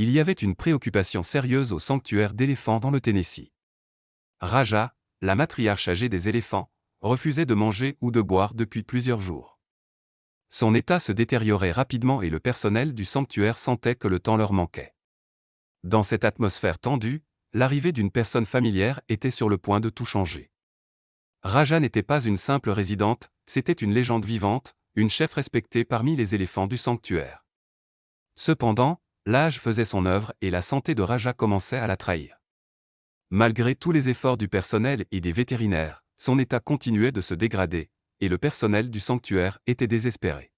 il y avait une préoccupation sérieuse au sanctuaire d'éléphants dans le Tennessee. Raja, la matriarche âgée des éléphants, refusait de manger ou de boire depuis plusieurs jours. Son état se détériorait rapidement et le personnel du sanctuaire sentait que le temps leur manquait. Dans cette atmosphère tendue, l'arrivée d'une personne familière était sur le point de tout changer. Raja n'était pas une simple résidente, c'était une légende vivante, une chef respectée parmi les éléphants du sanctuaire. Cependant, l'âge faisait son œuvre et la santé de Raja commençait à la trahir. Malgré tous les efforts du personnel et des vétérinaires, son état continuait de se dégrader, et le personnel du sanctuaire était désespéré.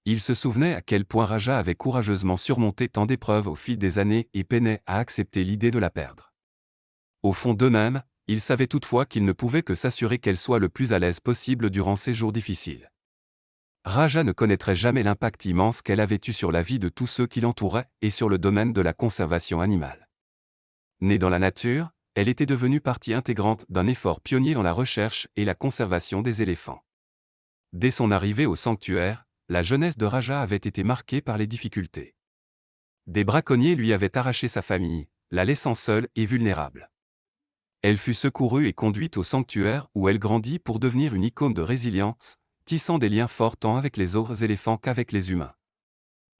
Il se souvenait à quel point Raja avait courageusement surmonté tant d'épreuves au fil des années et peinait à accepter l'idée de la perdre. Au fond d'eux-mêmes, ils savaient toutefois qu'ils ne pouvaient que s'assurer qu'elle soit le plus à l'aise possible durant ces jours difficiles. Raja ne connaîtrait jamais l'impact immense qu'elle avait eu sur la vie de tous ceux qui l'entouraient et sur le domaine de la conservation animale. Née dans la nature, elle était devenue partie intégrante d'un effort pionnier dans la recherche et la conservation des éléphants. Dès son arrivée au sanctuaire, la jeunesse de Raja avait été marquée par les difficultés. Des braconniers lui avaient arraché sa famille, la laissant seule et vulnérable. Elle fut secourue et conduite au sanctuaire où elle grandit pour devenir une icône de résilience, tissant des liens forts tant avec les autres éléphants qu'avec les humains.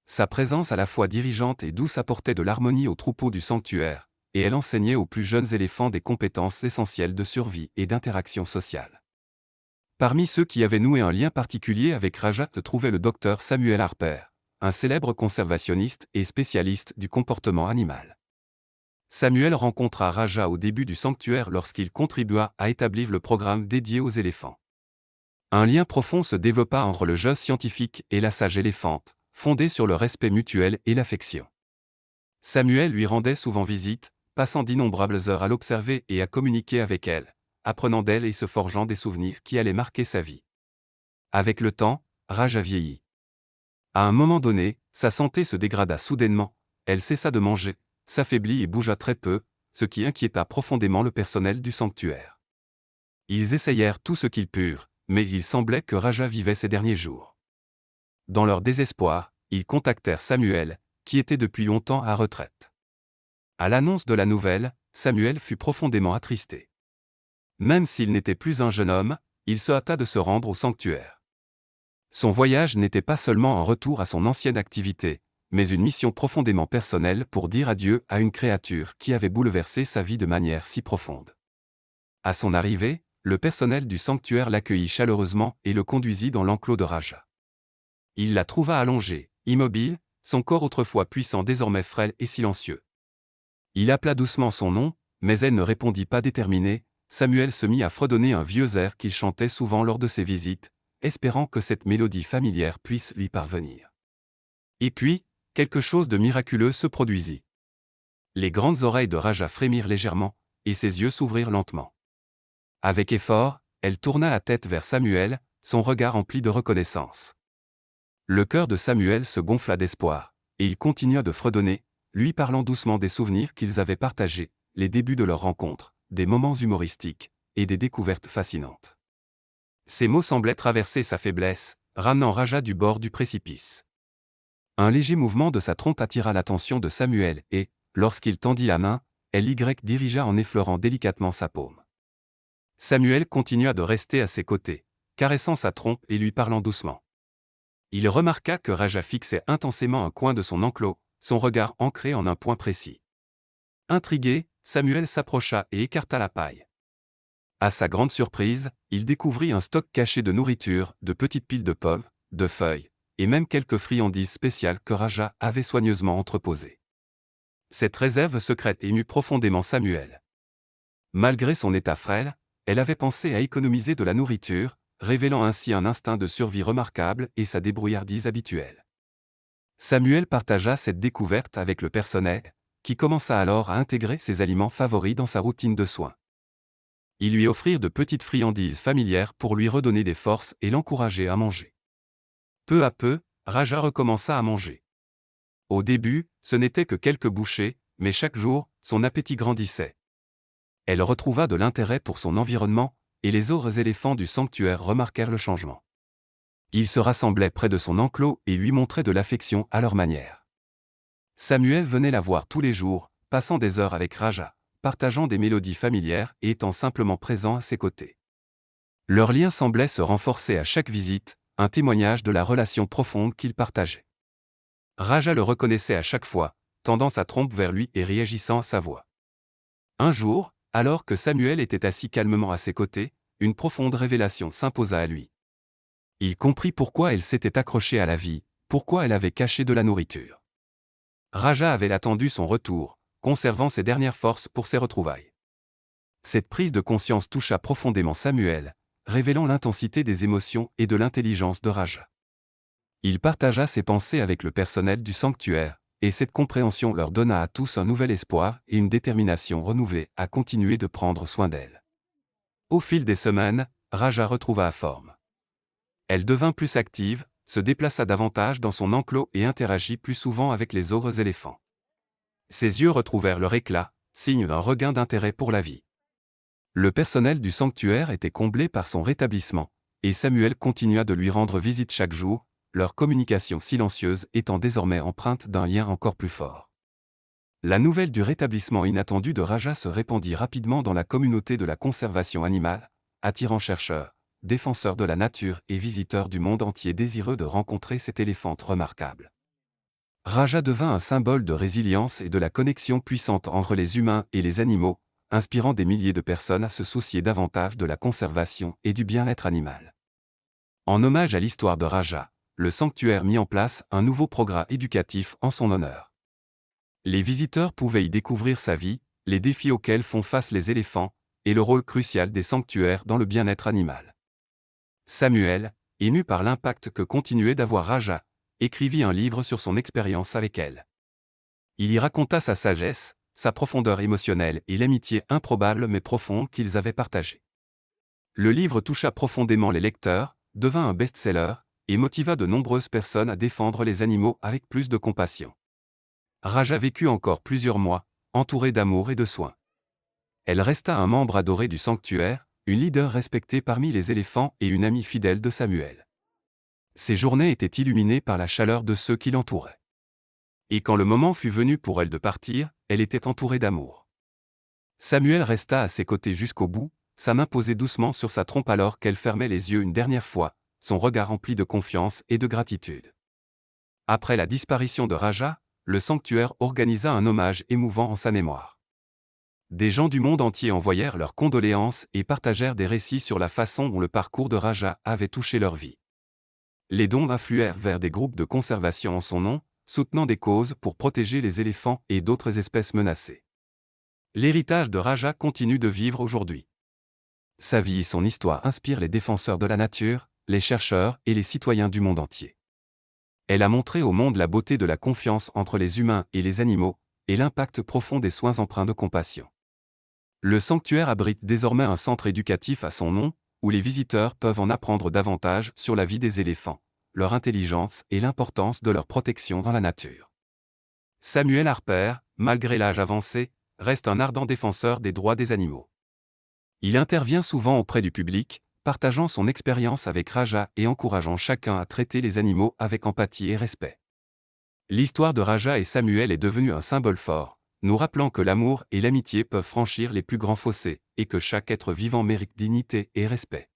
Sa présence à la fois dirigeante et douce apportait de l'harmonie au troupeau du sanctuaire, et elle enseignait aux plus jeunes éléphants des compétences essentielles de survie et d'interaction sociale. Parmi ceux qui avaient noué un lien particulier avec Raja se trouvait le docteur Samuel Harper, un célèbre conservationniste et spécialiste du comportement animal. Samuel rencontra Raja au début du sanctuaire lorsqu'il contribua à établir le programme dédié aux éléphants. Un lien profond se développa entre le jeune scientifique et la sage éléphante, fondé sur le respect mutuel et l'affection. Samuel lui rendait souvent visite, passant d'innombrables heures à l'observer et à communiquer avec elle, apprenant d'elle et se forgeant des souvenirs qui allaient marquer sa vie. Avec le temps, Raja vieillit. À un moment donné, sa santé se dégrada soudainement, elle cessa de manger, s'affaiblit et bougea très peu, ce qui inquiéta profondément le personnel du sanctuaire. Ils essayèrent tout ce qu'ils purent, mais il semblait que Raja vivait ses derniers jours. Dans leur désespoir, ils contactèrent Samuel, qui était depuis longtemps à retraite. À l'annonce de la nouvelle, Samuel fut profondément attristé. Même s'il n'était plus un jeune homme, il se hâta de se rendre au sanctuaire. Son voyage n'était pas seulement un retour à son ancienne activité, mais une mission profondément personnelle pour dire adieu à une créature qui avait bouleversé sa vie de manière si profonde. À son arrivée, le personnel du sanctuaire l'accueillit chaleureusement et le conduisit dans l'enclos de Raja. Il la trouva allongée, immobile, son corps autrefois puissant désormais frêle et silencieux. Il appela doucement son nom, mais elle ne répondit pas déterminée. Samuel se mit à fredonner un vieux air qu'il chantait souvent lors de ses visites, espérant que cette mélodie familière puisse lui parvenir. Et puis, quelque chose de miraculeux se produisit. Les grandes oreilles de Raja frémirent légèrement, et ses yeux s'ouvrirent lentement. Avec effort, elle tourna la tête vers Samuel, son regard empli de reconnaissance. Le cœur de Samuel se gonfla d'espoir, et il continua de fredonner, lui parlant doucement des souvenirs qu'ils avaient partagés, les débuts de leur rencontre, des moments humoristiques, et des découvertes fascinantes. Ces mots semblaient traverser sa faiblesse, ramenant Raja du bord du précipice. Un léger mouvement de sa trompe attira l'attention de Samuel et, lorsqu'il tendit la main, elle y dirigea en effleurant délicatement sa paume. Samuel continua de rester à ses côtés, caressant sa trompe et lui parlant doucement. Il remarqua que Raja fixait intensément un coin de son enclos, son regard ancré en un point précis. Intrigué, Samuel s'approcha et écarta la paille. À sa grande surprise, il découvrit un stock caché de nourriture, de petites piles de pommes, de feuilles, et même quelques friandises spéciales que Raja avait soigneusement entreposées. Cette réserve secrète émut profondément Samuel. Malgré son état frêle, elle avait pensé à économiser de la nourriture, révélant ainsi un instinct de survie remarquable et sa débrouillardise habituelle. Samuel partagea cette découverte avec le personnel, qui commença alors à intégrer ses aliments favoris dans sa routine de soins. Ils lui offrirent de petites friandises familières pour lui redonner des forces et l'encourager à manger. Peu à peu, Raja recommença à manger. Au début, ce n'était que quelques bouchées, mais chaque jour, son appétit grandissait. Elle retrouva de l'intérêt pour son environnement, et les autres éléphants du sanctuaire remarquèrent le changement. Ils se rassemblaient près de son enclos et lui montraient de l'affection à leur manière. Samuel venait la voir tous les jours, passant des heures avec Raja, partageant des mélodies familières et étant simplement présent à ses côtés. Leur lien semblait se renforcer à chaque visite, un témoignage de la relation profonde qu'ils partageaient. Raja le reconnaissait à chaque fois, tendant sa trompe vers lui et réagissant à sa voix. Un jour, alors que Samuel était assis calmement à ses côtés, une profonde révélation s'imposa à lui. Il comprit pourquoi elle s'était accrochée à la vie, pourquoi elle avait caché de la nourriture. Raja avait attendu son retour, conservant ses dernières forces pour ses retrouvailles. Cette prise de conscience toucha profondément Samuel, révélant l'intensité des émotions et de l'intelligence de Raja. Il partagea ses pensées avec le personnel du sanctuaire, et cette compréhension leur donna à tous un nouvel espoir et une détermination renouvelée à continuer de prendre soin d'elle. Au fil des semaines, Raja retrouva la forme. Elle devint plus active, se déplaça davantage dans son enclos et interagit plus souvent avec les autres éléphants. Ses yeux retrouvèrent leur éclat, signe d'un regain d'intérêt pour la vie. Le personnel du sanctuaire était comblé par son rétablissement, et Samuel continua de lui rendre visite chaque jour, leur communication silencieuse étant désormais empreinte d'un lien encore plus fort. La nouvelle du rétablissement inattendu de Raja se répandit rapidement dans la communauté de la conservation animale, attirant chercheurs, défenseurs de la nature et visiteurs du monde entier désireux de rencontrer cet éléphante remarquable. Raja devint un symbole de résilience et de la connexion puissante entre les humains et les animaux, inspirant des milliers de personnes à se soucier davantage de la conservation et du bien-être animal. En hommage à l'histoire de Raja, le sanctuaire mit en place un nouveau programme éducatif en son honneur. Les visiteurs pouvaient y découvrir sa vie, les défis auxquels font face les éléphants, et le rôle crucial des sanctuaires dans le bien-être animal. Samuel, ému par l'impact que continuait d'avoir Raja, écrivit un livre sur son expérience avec elle. Il y raconta sa sagesse, sa profondeur émotionnelle et l'amitié improbable mais profonde qu'ils avaient partagée. Le livre toucha profondément les lecteurs, devint un best-seller, et motiva de nombreuses personnes à défendre les animaux avec plus de compassion. Raja vécut encore plusieurs mois, entourée d'amour et de soins. Elle resta un membre adoré du sanctuaire, une leader respectée parmi les éléphants et une amie fidèle de Samuel. Ses journées étaient illuminées par la chaleur de ceux qui l'entouraient. Et quand le moment fut venu pour elle de partir, elle était entourée d'amour. Samuel resta à ses côtés jusqu'au bout, sa main posée doucement sur sa trompe alors qu'elle fermait les yeux une dernière fois, son regard rempli de confiance et de gratitude. Après la disparition de Raja, le sanctuaire organisa un hommage émouvant en sa mémoire. Des gens du monde entier envoyèrent leurs condoléances et partagèrent des récits sur la façon dont le parcours de Raja avait touché leur vie. Les dons affluèrent vers des groupes de conservation en son nom, soutenant des causes pour protéger les éléphants et d'autres espèces menacées. L'héritage de Raja continue de vivre aujourd'hui. Sa vie et son histoire inspirent les défenseurs de la nature, les chercheurs et les citoyens du monde entier. Elle a montré au monde la beauté de la confiance entre les humains et les animaux, et l'impact profond des soins empreints de compassion. Le sanctuaire abrite désormais un centre éducatif à son nom, où les visiteurs peuvent en apprendre davantage sur la vie des éléphants, leur intelligence et l'importance de leur protection dans la nature. Samuel Harper, malgré l'âge avancé, reste un ardent défenseur des droits des animaux. Il intervient souvent auprès du public, partageant son expérience avec Raja et encourageant chacun à traiter les animaux avec empathie et respect. L'histoire de Raja et Samuel est devenue un symbole fort, nous rappelant que l'amour et l'amitié peuvent franchir les plus grands fossés, et que chaque être vivant mérite dignité et respect.